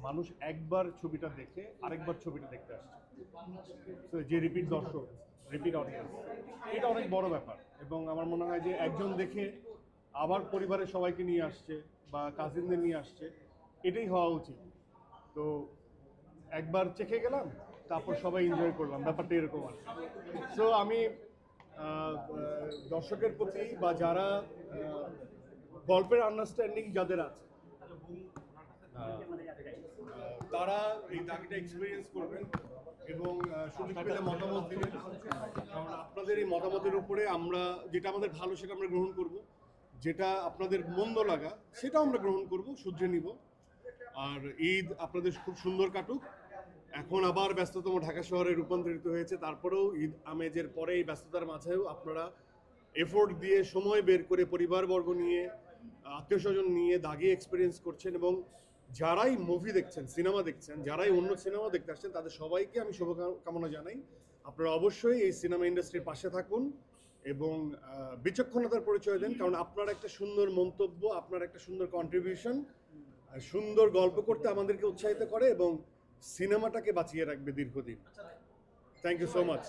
মানুষ একবার ছবিটা দেখে আরেকবার ছবিটা দেখতে আসছে। তো যে রিপিট দর্শক, রিপিট অডিয়েন্স, এটা অনেক বড় ব্যাপার। এবং আমার মনে হয় যে একজন দেখে আবার পরিবারের সবাইকে নিয়ে আসছে বা কাজিনদের নিয়ে আসছে, এটাই হওয়া উচিত। তো একবার চেখে গেলাম, তারপর সবাই এনজয় করলাম, ব্যাপারটা এরকম আর। সো আমি দর্শকের প্রতি বা যারা গল্পের আন্ডারস্ট্যান্ডিং যাদের আছে, তারা এই দাগিটা এক্সপিরিয়েন্স করবেন এবং সুযোগ পেলে মতামত দিবেন। কারণ আপনাদের এই মতামতের উপরে আমরা যেটা আমাদের ভালো সেটা আমরা গ্রহণ করব, যেটা আপনাদের মন্দ লাগা সেটাও আমরা গ্রহণ করব, শুধরে নিব। আর ঈদ আপনাদের খুব সুন্দর কাটুক। এখন আবার ব্যস্ততম ঢাকা শহরে রূপান্তরিত হয়েছে, তারপরেও ঈদ আমেজের পরে এই ব্যস্ততার মাঝেও আপনারা এফোর্ট দিয়ে সময় বের করে পরিবারবর্গ নিয়ে, আত্মীয় স্বজন নিয়ে দাগি এক্সপিরিয়েন্স করছেন। এবং যারাই মুভি দেখছেন, সিনেমা দেখছেন, যারাই অন্য সিনেমা দেখতে আসছেন, তাদের সবাইকে আমি শুভকামনা জানাই। আপনারা অবশ্যই এই সিনেমা ইন্ডাস্ট্রির পাশে থাকুন এবং বিচক্ষণতার পরিচয় দেন। কারণ আপনার একটা সুন্দর মন্তব্য, আপনার একটা সুন্দর কন্ট্রিবিউশন সুন্দর গল্প করতে আমাদেরকে উৎসাহিত করে এবং সিনেমাটাকে বাঁচিয়ে রাখবে দীর্ঘদিন। Thank you so much.